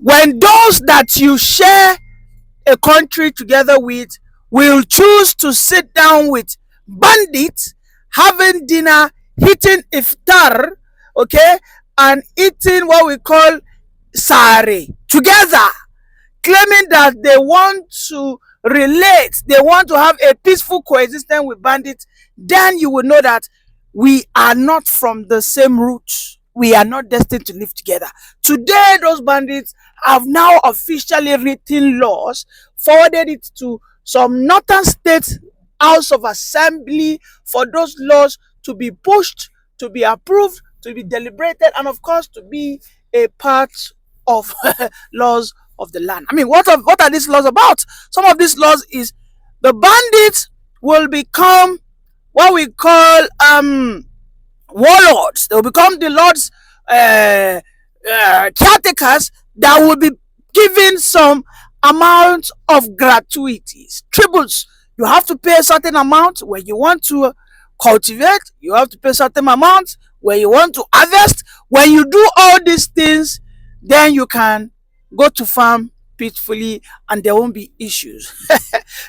when those that you share a country together with will choose to sit down with bandits, having dinner, eating iftar, okay, and eating what we call sare together, claiming that they want to relate, they want to have a peaceful coexistence with bandits, then you will know that we are not from the same roots. We are not destined to live together. Today, those bandits have now officially written laws, forwarded it to some northern states House of Assembly for those laws to be pushed, to be approved, to be deliberated, and of course to be a part of laws of the land. I mean, what are these laws about? Some of these laws is the bandits will become what we call warlords. They will become the lords, caretakers that will be given some amount of gratuities, tributes. You have to pay a certain amount when you want to cultivate. You have to pay a certain amount when you want to harvest. When you do all these things, then you can go to farm peacefully and there won't be issues.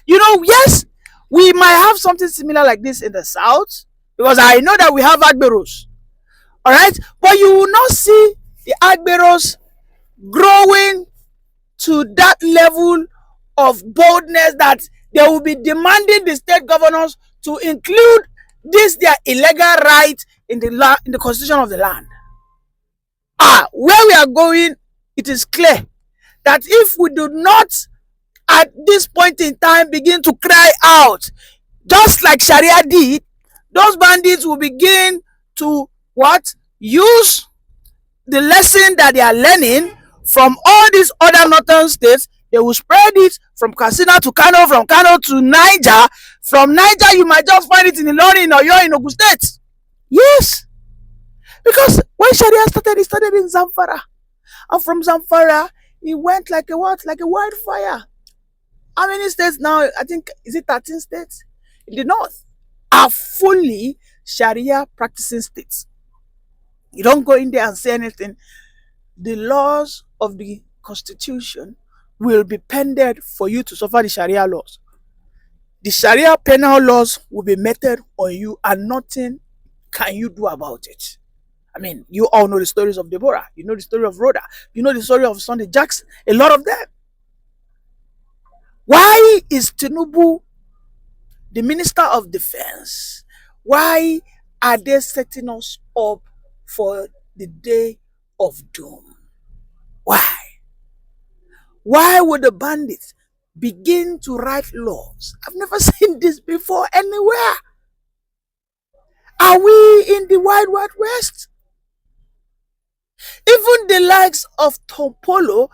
Yes, we might have something similar like this in the south, because I know that we have agberos. All right, but you will not see the agberos growing to that level of boldness that they will be demanding the state governors to include this their illegal right in the constitution of the land. Where we are going, it is clear that if we do not at this point in time begin to cry out, just like Sharia did, those bandits will begin to use the lesson that they are learning from all these other northern states. They will spread it from Katsina to Kano, from Kano to Niger. From Niger, you might just find it in Ilorin or you're in Ogun State. Yes, because when Sharia started, it started in Zamfara, and from Zamfara, it went like a wildfire. How many states now? I think, is it 13 states in the north are fully Sharia practicing states. You don't go in there and say anything. The laws of the constitution will be pended for you to suffer the Sharia laws. The Sharia penal laws will be meted on you and nothing can you do about it. I mean, you all know the stories of Deborah. You know the story of Rhoda. You know the story of Sunday Jackson. A lot of them. Why is Tinubu the Minister of Defense? Why are they setting us up for the day of doom? Why? Why would the bandits begin to write laws? I've never seen this before anywhere. Are we in the Wild Wild West? Even the likes of Tompolo,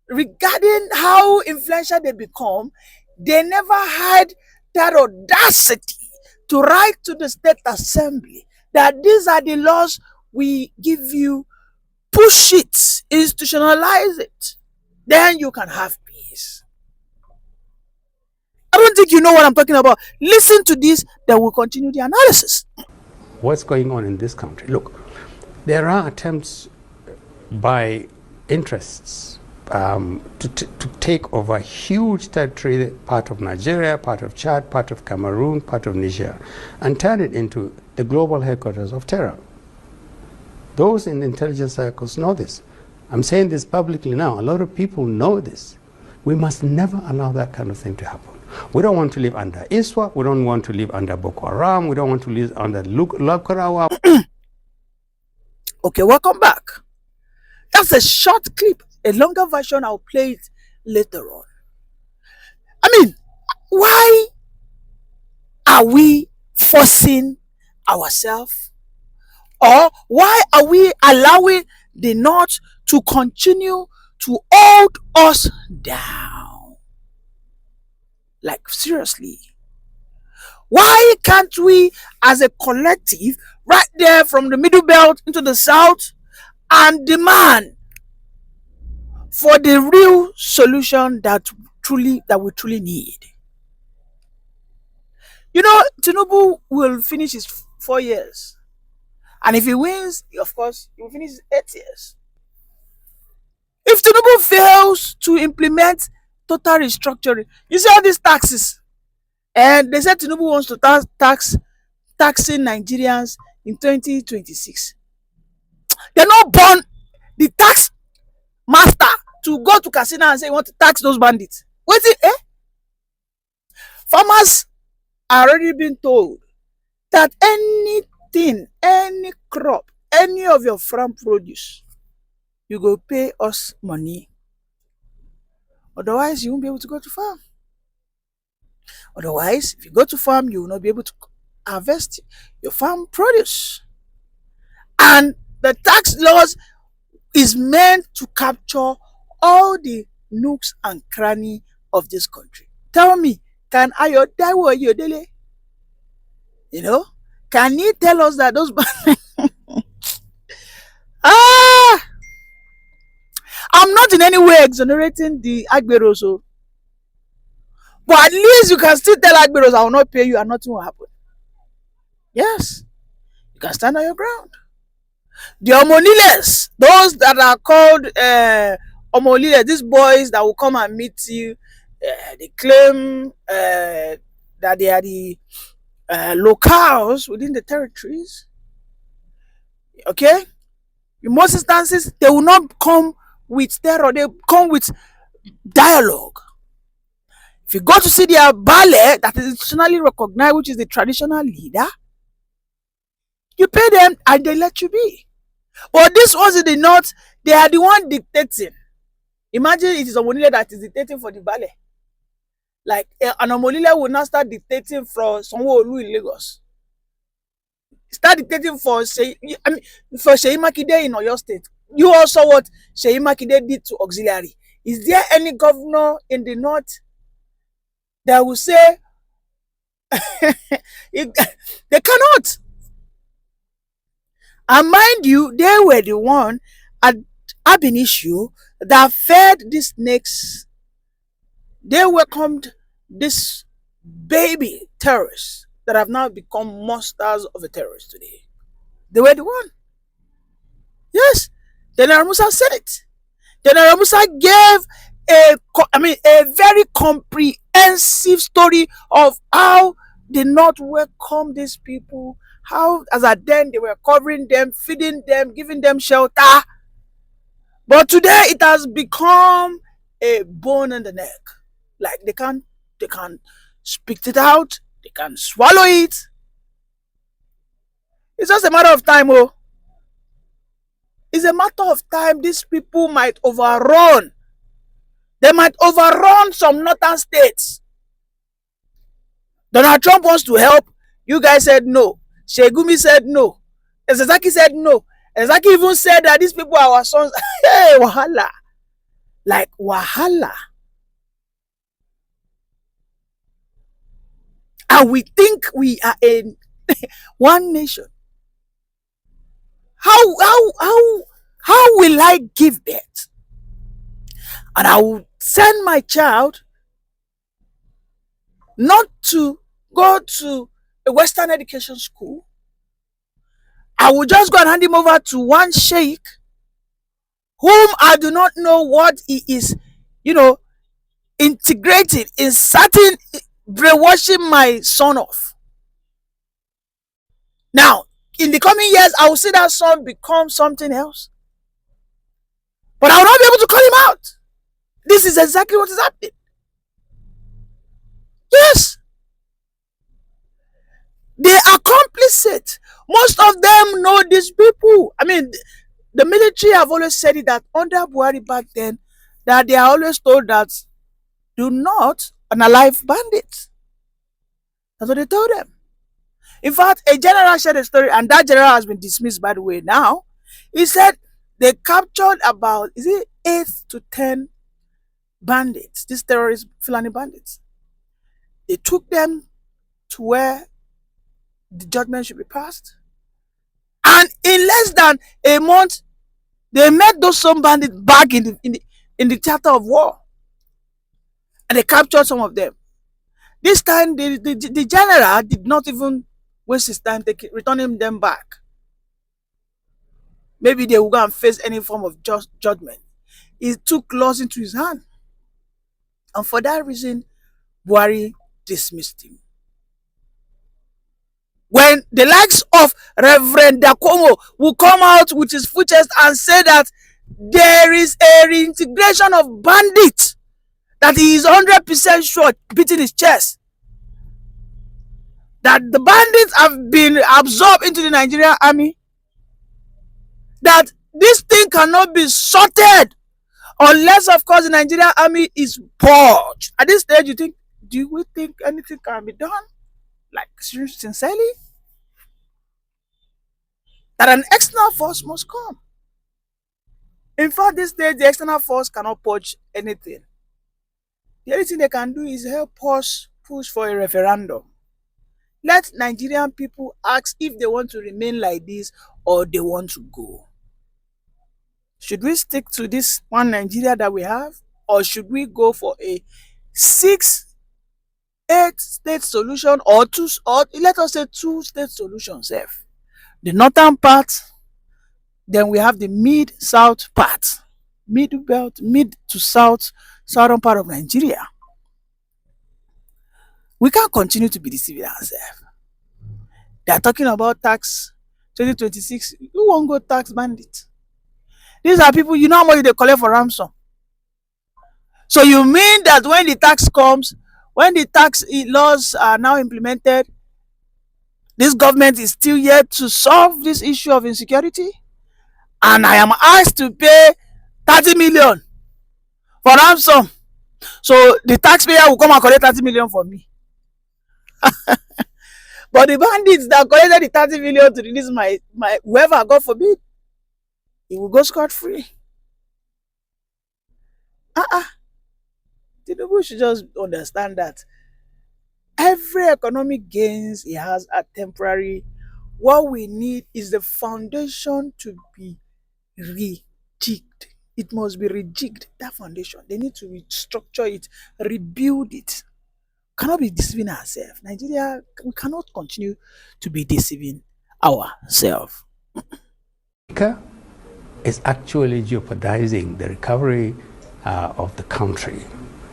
regarding how influential they become, they never had that audacity to write to the State Assembly that these are the laws we give you, push it, institutionalize it, then you can have peace. I don't think you know what I'm talking about. Listen to this, then we'll continue the analysis. What's going on in this country? Look, there are attempts by interests to take over huge territory, part of Nigeria, part of Chad, part of Cameroon, part of Niger, and turn it into the global headquarters of terror. Those in intelligence circles know this. I'm saying this publicly now. A lot of people know this. We must never allow that kind of thing to happen. We don't want to live under ISWA. We don't want to live under Boko Haram. We don't want to live under Lokarawa. Okay, welcome back. That's a short clip. A longer version, I'll play it later on. I mean, why are we forcing ourselves? Or why are we allowing the North to continue to hold us down? Like, seriously. Why can't we, as a collective, right there from the Middle Belt into the South, and demand for the real solution that we truly need? You know, Tinubu will finish his 4 years. And if he wins, of course, he will finish his 8 years. If Tinubu fails to implement total restructuring, you see all these taxes, and they said Tinubu wants to taxing Nigerians in 2026. They're not born the tax master to go to casino and say you want to tax those bandits. Wait, eh? Farmers are already been told that anything, any crop, any of your farm produce, you go pay us money. Otherwise, you won't be able to go to farm. Otherwise, if you go to farm, you will not be able to harvest your farm produce. And the tax laws is meant to capture all the nooks and cranny of this country. Tell me, can Ayodele Ayodele, you know, can he tell us that those ah, I'm not in any way exonerating the Agberos, oh, but at least you can still tell Agberos I will not pay you and nothing will happen. Yes, you can stand on your ground. The Omoniles, those that are called Omoniles, these boys that will come and meet you, they claim that they are the locals within the territories. Okay? In most instances, they will not come with terror, they come with dialogue. If you go to see their ballet that is institutionally recognized, which is the traditional leader, you pay them and they let you be. But this ones in the north, they are the one dictating. Imagine it is Omonile that is dictating for the ballet. Like an Omonile will now start dictating from Sanwo-Olu in Lagos. Start dictating for Seyi Makinde in Oyo State. You also what Seyi Makinde did to auxiliary. Is there any governor in the north that will say they cannot? And mind you, they were the one at Ab Initio that fed these snakes. They welcomed these baby terrorists that have now become monsters of a terrorist today. They were the one. Yes, General Musa said it. General Musa gave a very comprehensive story of how the North welcomed these people, how as at then they were covering them, feeding them, giving them shelter. But today it has become a bone in the neck. Like they can't spit it out, they can swallow it. It's just a matter of time, oh. It's a matter of time these people might overrun. They might overrun some northern states. Donald Trump wants to help. You guys said no. Shegumi said no. Ezezaki said no. Ezezaki even said that these people are our sons. Hey, wahala. Like wahala. And we think we are in one nation. How will I give birth? And I will send my child not to go to a Western education school. I will just go and hand him over to one sheikh whom I do not know what he is, integrating, inserting, brainwashing my son off. Now, in the coming years, I will see that son become something else. But I will not be able to call him out. This is exactly what is happening. Yes. They are complicit. Most of them know these people. I mean, the military have always said it that under Buhari back then, that they are always told that do not unalive bandits. That's what they told them. In fact, a general shared a story, and that general has been dismissed, by the way, now. He said they captured about, 8 to 10 bandits, these terrorist Fulani bandits. They took them to where the judgment should be passed. And in less than a month, they met those some bandits back in the theater of war. And they captured some of them. This time, the general did not even waste his time returning them back. Maybe they will go and face any form of judgment. he took laws into his hand. And for that reason, Buhari dismissed him. When the likes of Reverend Dakomo will come out with his full chest and say that there is a reintegration of bandits, that he is 100% sure, beating his chest, that the bandits have been absorbed into the Nigerian army, that this thing cannot be sorted unless, of course, the Nigerian army is purged. At this stage, do we think anything can be done? Like, sincerely? That an external force must come. In fact, this stage, the external force cannot purge anything. The only thing they can do is help us push for a referendum. Let Nigerian people ask if they want to remain like this or they want to go. Should we stick to this one Nigeria that we have, or should we go for a 6, 8 state solution, or let us say 2 state solutions? The northern part, then we have the mid-south part, middle belt, mid to southern part of Nigeria. We can't continue to be deceiving ourselves. They are talking about tax 2026. Who won't go tax bandit? These are people, you know how much they collect for ransom. So you mean that when the tax comes, when the tax laws are now implemented, this government is still yet to solve this issue of insecurity? And I am asked to pay 30 million for ransom. So the taxpayer will come and collect 30 million for me. But the bandits that collected the 30 million to release my whoever, God forbid, he will go scot-free. Tinubu should just understand that every economic gains he has are temporary. What we need is the foundation to be rejigged. It must be rejigged, that foundation. They need to restructure it, rebuild it. Cannot be deceiving ourselves. Nigeria, we cannot continue to be deceiving ourselves. Is actually jeopardizing the recovery of the country.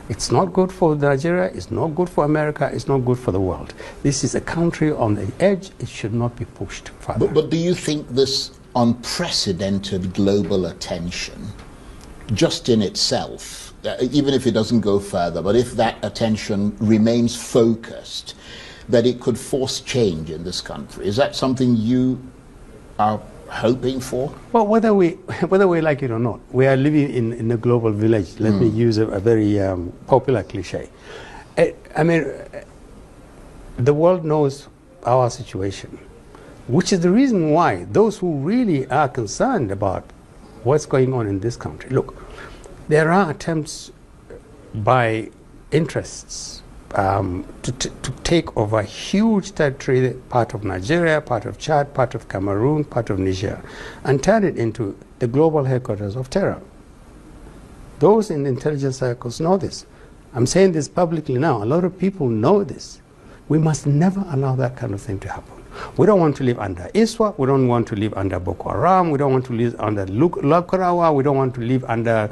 It's not good for Nigeria, it's not good for America, it's not good for the world. This is a country on the edge, it should not be pushed further. But do you think this unprecedented global attention, just in itself, even if it doesn't go further, but if that attention remains focused, that it could force change in this country? Is that something you are hoping for? Well, whether we like it or not, we are living in a global village. Let me use a very popular cliche. I mean, the world knows our situation, which is the reason why those who really are concerned about what's going on in this country, look, there are attempts by interests to take over huge territory, part of Nigeria, part of Chad, part of Cameroon, part of Niger, and turn it into the global headquarters of terror. Those in the intelligence circles know this. I'm saying this publicly now. A lot of people know this. We must never allow that kind of thing to happen. We don't want to live under ISWA. We don't want to live under Boko Haram. We don't want to live under Lokarawa. We don't want to live under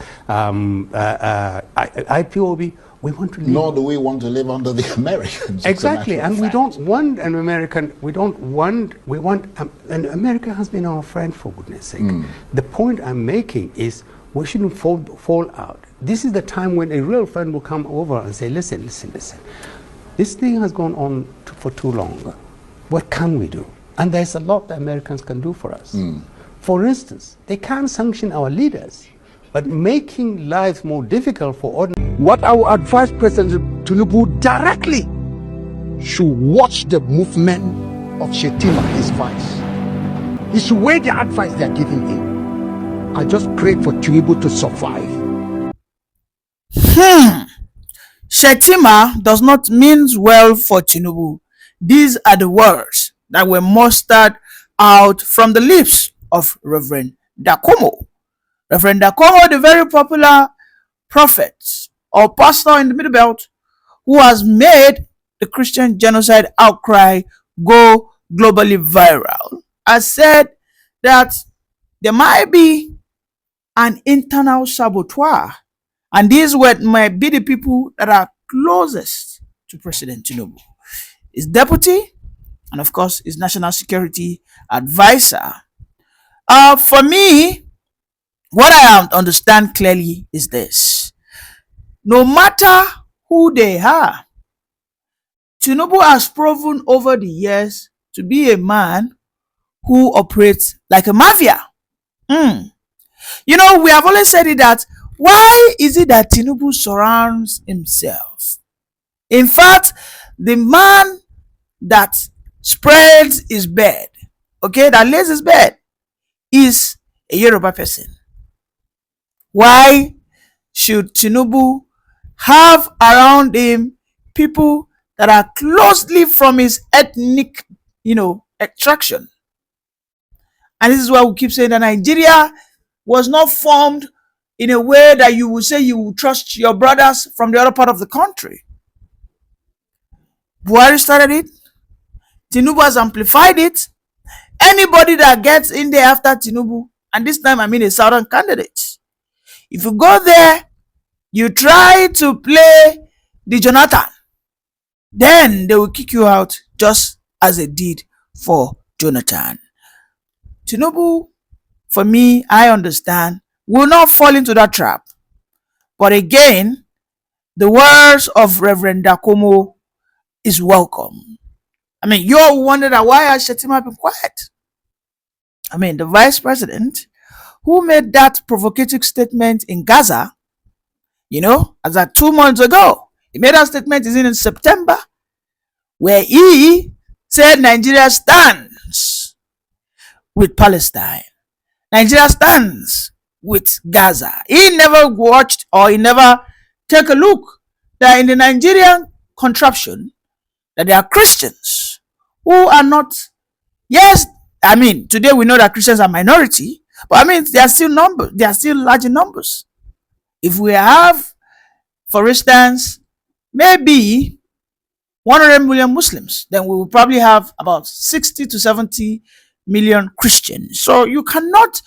IPOB. We want to live. Nor do we want to live under the Americans. Exactly, and we don't want an American. We want. And America has been our friend, for goodness sake. The point I'm making is we shouldn't fall out. This is the time when a real friend will come over and say, listen. This thing has gone on for too long. What can we do? And there's a lot the Americans can do for us. For instance, they can't sanction our leaders, but making lives more difficult for ordinary. What I would advise President Tinubu directly should watch the movement of Shetima, his vice. He should weigh the advice they are giving him. I just pray for Tinubu to survive. Shetima does not mean well for Tinubu. These are the words that were mustered out from the lips of Reverend Dakomo. Reverend Dakomo, the very popular prophet or pastor in the Middle Belt, who has made the Christian genocide outcry go globally viral, has said that there might be an internal saboteur. And these might be the people that are closest to President Tinubu. His deputy, and of course, his national security advisor. For me, what I understand clearly is this. No matter who they are, Tinubu has proven over the years to be a man who operates like a mafia. You know, we have always said it that why is it that Tinubu surrounds himself? In fact, the man that spreads his bed, okay, that lays his bed, is a Yoruba person. Why should Tinubu have around him people that are closely from his ethnic, extraction? And this is why we keep saying that Nigeria was not formed in a way that you would say you would trust your brothers from the other part of the country. Buhari started it. Tinubu has amplified it. Anybody that gets in there after Tinubu, and this time I mean a southern candidate, if you go there, you try to play the Jonathan, then they will kick you out just as they did for Jonathan. Tinubu, for me, I understand, will not fall into that trap. But again, the words of Reverend Dakomo is welcome. I mean, you all wonder that why has Shetima been quiet? I mean, the vice president who made that provocative statement in Gaza, as at 2 months ago, he made that statement in September, where he said Nigeria stands with Palestine. Nigeria stands with Gaza. He never watched or he never take a look that in the Nigerian contraption that there are Christians who are not, yes, I mean, today we know that Christians are minority, but I mean, they are still large in numbers. If we have, for instance, maybe 100 million Muslims, then we will probably have about 60 to 70 million Christians. So you cannot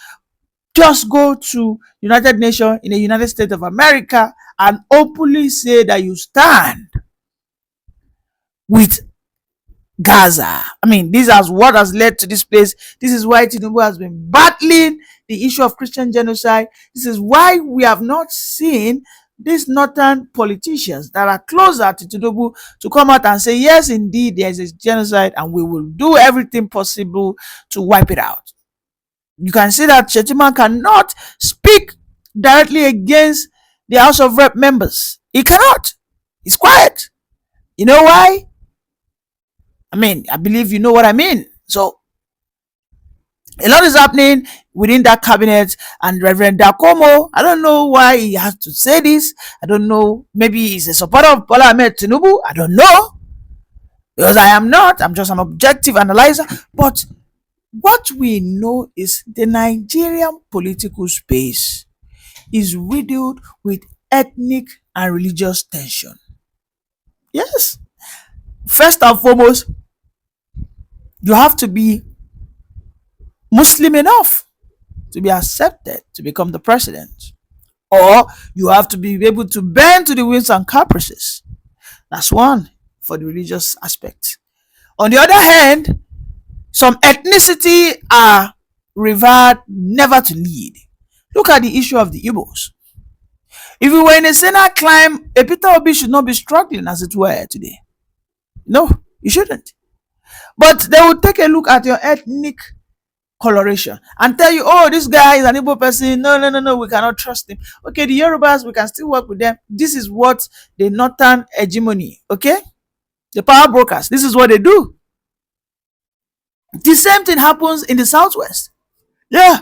just go to United Nations in the United States of America and openly say that you stand with Gaza. I mean, this is what has led to this place. This is why Tinubu has been battling the issue of Christian genocide. This is why we have not seen these northern politicians that are closer to Tinubu to come out and say, yes, indeed, there is a genocide and we will do everything possible to wipe it out. You can see that Shetima cannot speak directly against the House of Rep members. He cannot. He's quiet. You know why? I mean, I believe you know what I mean. So, a lot is happening within that cabinet, and Reverend Dakomo, I don't know why he has to say this. I don't know. Maybe he's a supporter of Bola Ahmed Tinubu. I don't know. Because I am not. I'm just an objective analyzer. But what we know is the Nigerian political space is riddled with ethnic and religious tension. Yes. First and foremost, you have to be Muslim enough to be accepted to become the president, or you have to be able to bend to the whims and caprices. That's one for the religious aspect. On the other hand, some ethnicity are revered never to lead. Look at the issue of the Igbos. If we were in a Senate climb, a Peter Obi should not be struggling as it were today. No, you shouldn't. But they will take a look at your ethnic coloration and tell you, oh, this guy is an Igbo person. No, we cannot trust him. Okay, the Yorubas, we can still work with them. This is what the northern hegemony, okay? The power brokers, this is what they do. The same thing happens in the southwest. Yeah,